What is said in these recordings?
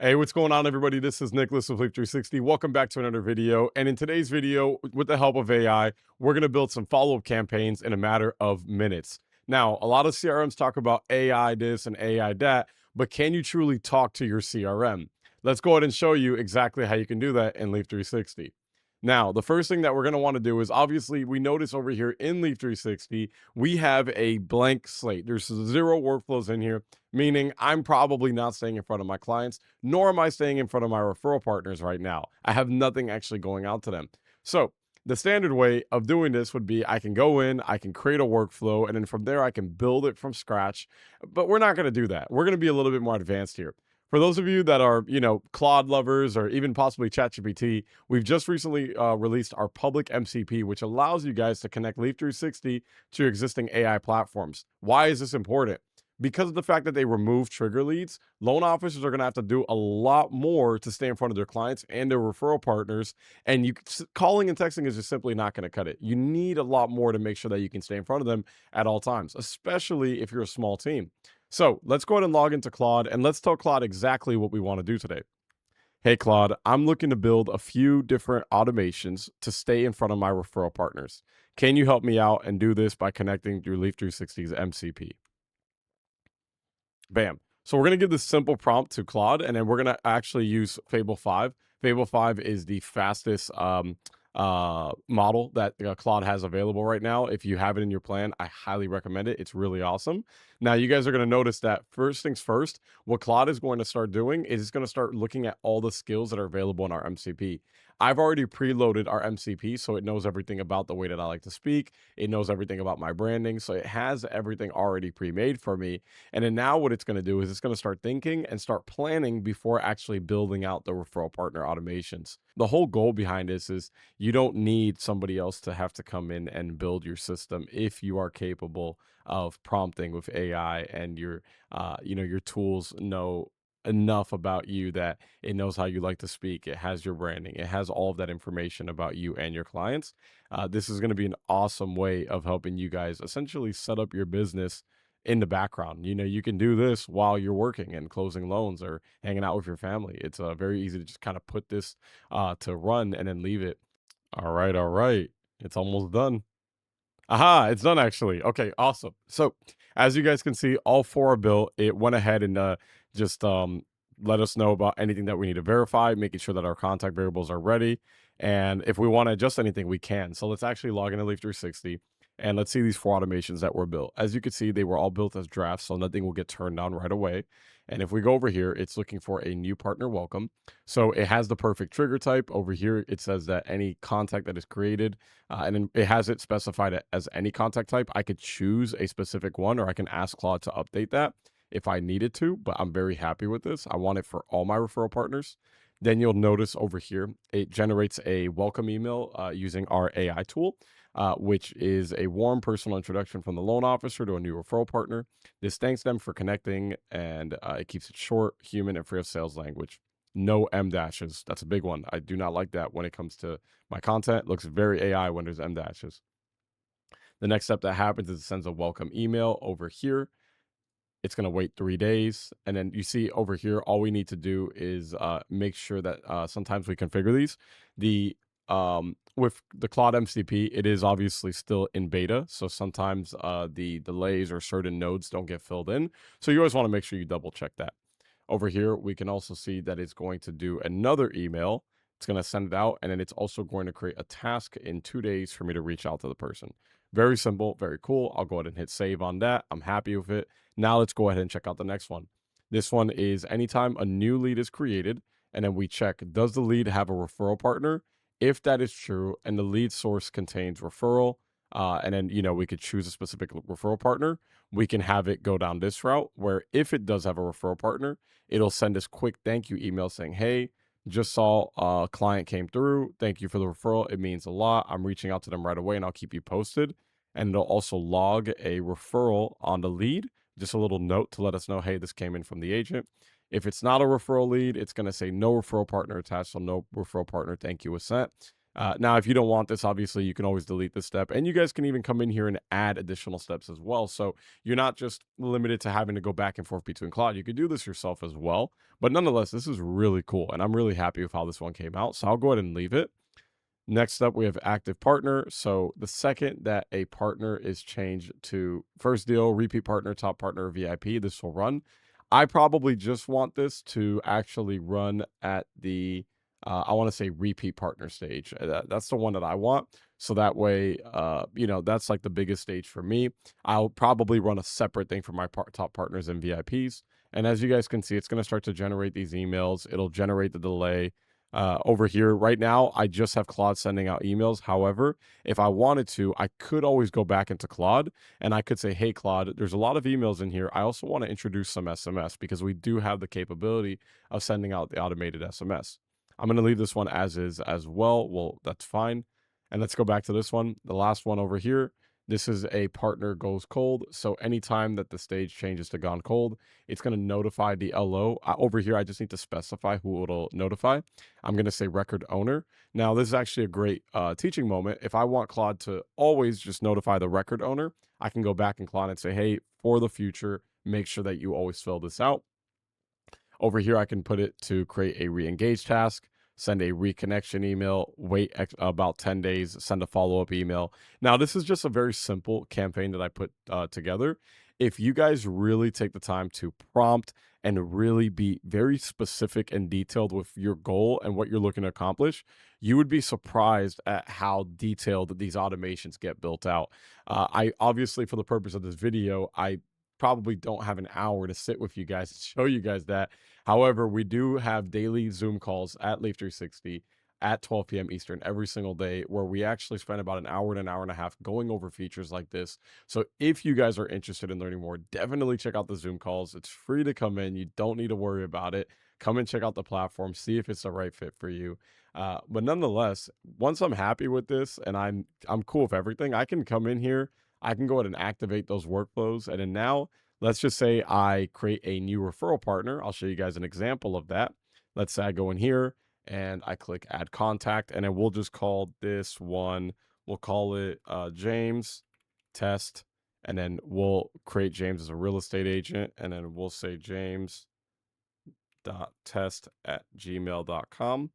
Hey, what's going on, everybody? This is Nicholas with Leaf360. Welcome back to another video. And in today's video, with the help of AI, we're going to build some follow-up campaigns in a matter of minutes. Now, a lot of CRMs talk about AI this and AI that, but can you truly talk to your CRM? Let's go ahead and show you exactly how you can do that in Leaf360. Now, the first thing that we're going to want to do is obviously we notice over here in Leaf360, we have a blank slate. There's 0 workflows in here, meaning I'm probably not staying in front of my clients, nor am I staying in front of my referral partners right now. I have nothing actually going out to them. So the standard way of doing this would be I can go in, I can create a workflow, and then from there I can build it from scratch. But we're not going to do that. We're going to be a little bit more advanced here. For those of you that are, Claude lovers or even possibly ChatGPT, we've just recently released our public MCP, which allows you guys to connect Leaf360 to your existing AI platforms. Why is this important? Because of the fact that they remove trigger leads, loan officers are going to have to do a lot more to stay in front of their clients and their referral partners. And calling and texting is just simply not going to cut it. You need a lot more to make sure that you can stay in front of them at all times, especially if you're a small team. So let's go ahead and log into Claude and let's tell Claude exactly what we want to do today. Hey, Claude, I'm looking to build a few different automations to stay in front of my referral partners. Can you help me out and do this by connecting through Leaf360's MCP? Bam. So we're going to give this simple prompt to Claude, and then we're going to actually use Fable 5. Fable 5 is the fastest model that Claude has available right now. If you have it in your plan, I highly recommend it. It's really awesome. Now, you guys are going to notice that first things first, what Claude is going to start doing is it's going to start looking at all the skills that are available in our MCP. I've already preloaded our MCP, so it knows everything about the way that I like to speak. It knows everything about my branding, so it has everything already pre-made for me. And then now what it's going to do is it's going to start thinking and start planning before actually building out the referral partner automations. The whole goal behind this is you don't need somebody else to have to come in and build your system if you are capable of prompting with AI and your tools know enough about you that it knows how you like to speak. It has your branding. It has all of that information about you and your clients. This is going to be an awesome way of helping you guys essentially set up your business in the background. You can do this while you're working and closing loans or hanging out with your family. It's very easy to just kind of put this to run and then leave it. All right, all right. It's almost done. Aha, it's done actually. Okay, awesome. So as you guys can see, all 4 are built. It went ahead and just let us know about anything that we need to verify, making sure that our contact variables are ready. And if we want to adjust anything, we can. So let's actually log into Leaf360 and let's see these 4 automations that were built. As you can see, they were all built as drafts, so nothing will get turned on right away. And if we go over here, it's looking for a new partner welcome. So it has the perfect trigger type. Over here, it says that any contact that is created, and then it has it specified as any contact type. I could choose a specific one, or I can ask Claude to update that if I needed to, but I'm very happy with this. I want it for all my referral partners. Then you'll notice over here, it generates a welcome email using our AI tool, which is a warm personal introduction from the loan officer to a new referral partner. This thanks them for connecting, and it keeps it short, human, and free of sales language. No M dashes. That's a big one. I do not like that when it comes to my content. It looks very AI when there's M dashes. The next step that happens is it sends a welcome email over here. It's going to wait 3 days. And then you see over here, all we need to do is make sure that sometimes we configure these. With the Claude MCP, it is obviously still in beta. So sometimes the delays or certain nodes don't get filled in. So you always want to make sure you double check that. Over here, we can also see that it's going to do another email. It's going to send it out, and then it's also going to create a task in 2 days for me to reach out to the person. Very simple, very cool. I'll go ahead and hit save on that. I'm happy with it. Now let's go ahead and check out the next one. This one is anytime a new lead is created, and then we check, does the lead have a referral partner? If that is true, and the lead source contains referral, and then, we could choose a specific referral partner, we can have it go down this route where if it does have a referral partner, it'll send us quick thank you email saying, hey, just saw a client came through. Thank you for the referral. It means a lot. I'm reaching out to them right away and I'll keep you posted. And it'll also log a referral on the lead, just a little note to let us know, hey, this came in from the agent. If it's not a referral lead, it's going to say no referral partner attached, so no referral partner thank you was sent. Now, if you don't want this, obviously you can always delete this step, and you guys can even come in here and add additional steps as well. So you're not just limited to having to go back and forth between Claude. You could do this yourself as well. But nonetheless, this is really cool, and I'm really happy with how this one came out. So I'll go ahead and leave it. Next up, we have active partner. So the second that a partner is changed to first deal, repeat partner, top partner, VIP, this will run. I probably just want this to actually run at the, I want to say repeat partner stage. That's the one that I want. So that way, that's like the biggest stage for me. I'll probably run a separate thing for my top partners and VIPs. And as you guys can see, it's going to start to generate these emails. It'll generate the delay. Over here right now, I just have Claude sending out emails. However, if I wanted to, I could always go back into Claude and I could say, hey, Claude, there's a lot of emails in here. I also want to introduce some SMS because we do have the capability of sending out the automated SMS. I'm going to leave this one as is as well. Well, that's fine. And let's go back to this one. The last one over here. This is a partner goes cold. So anytime that the stage changes to gone cold, it's going to notify the LO. Over here, I just need to specify who it'll notify. I'm going to say record owner. Now, this is actually a great teaching moment. If I want Claude to always just notify the record owner, I can go back in Claude and say, hey, for the future, make sure that you always fill this out. Over here, I can put it to create a re-engage task, send a reconnection email, wait about 10 days, send a follow-up email. Now, this is just a very simple campaign that I put together. If you guys really take the time to prompt and really be very specific and detailed with your goal and what you're looking to accomplish, you would be surprised at how detailed these automations get built out. I obviously, for the purpose of this video, I probably don't have an hour to sit with you guys and show you guys that. However, we do have daily Zoom calls at Leaf360 at 12 p.m. Eastern every single day, where we actually spend about an hour and a half going over features like this. So if you guys are interested in learning more, definitely check out the Zoom calls. It's free to come in. You don't need to worry about it. Come and check out the platform, see if it's the right fit for you. But nonetheless, once I'm happy with this and I'm cool with everything, I can come in here. I can go ahead and activate those workflows. And then now, let's just say I create a new referral partner. I'll show you guys an example of that. Let's say I go in here and I click add contact, and then we'll just call this one, we'll call it James Test, and then we'll create James as a real estate agent, and then we'll say james.test@gmail.com.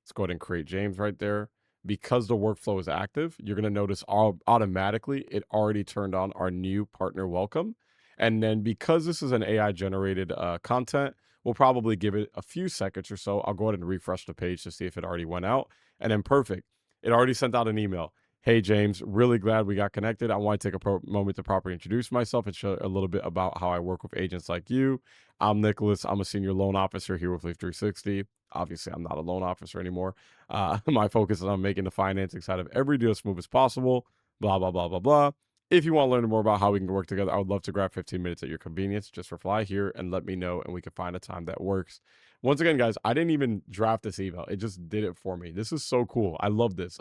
Let's go ahead and create James right there. Because the workflow is active, you're going to notice automatically it already turned on our new partner welcome. And then because this is an AI generated content, we'll probably give it a few seconds or so. I'll go ahead and refresh the page to see if it already went out. And then perfect. It already sent out an email. Hey, James, really glad we got connected. I want to take a moment to properly introduce myself and show a little bit about how I work with agents like you. I'm Nicholas. I'm a senior loan officer here with Leaf360. Obviously, I'm not a loan officer anymore. My focus is on making the financing side of every deal as smooth as possible, blah, blah, blah, blah, blah. If you want to learn more about how we can work together, I would love to grab 15 minutes at your convenience. Just reply here and let me know, and we can find a time that works. Once again, guys, I didn't even draft this email. It just did it for me. This is so cool. I love this.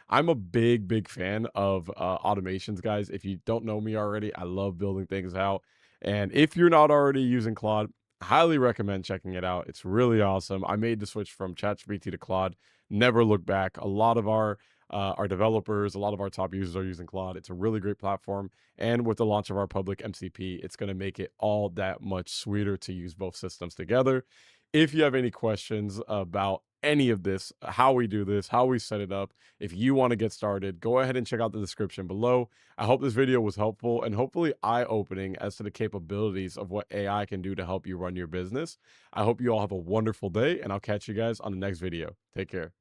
I'm a big fan of automations, guys. If you don't know me already, I love building things out. And if you're not already using Claude, highly recommend checking it out. It's really awesome. I made the switch from ChatGPT to Claude. Never look back. A lot of our developers, a lot of our top users are using Claude. It's a really great platform. And with the launch of our public MCP, it's going to make it all that much sweeter to use both systems together. If you have any questions about any of this, how we do this, how we set it up, if you want to get started, go ahead and check out the description below. I hope this video was helpful and hopefully eye-opening as to the capabilities of what AI can do to help you run your business. I hope you all have a wonderful day, and I'll catch you guys on the next video. Take care.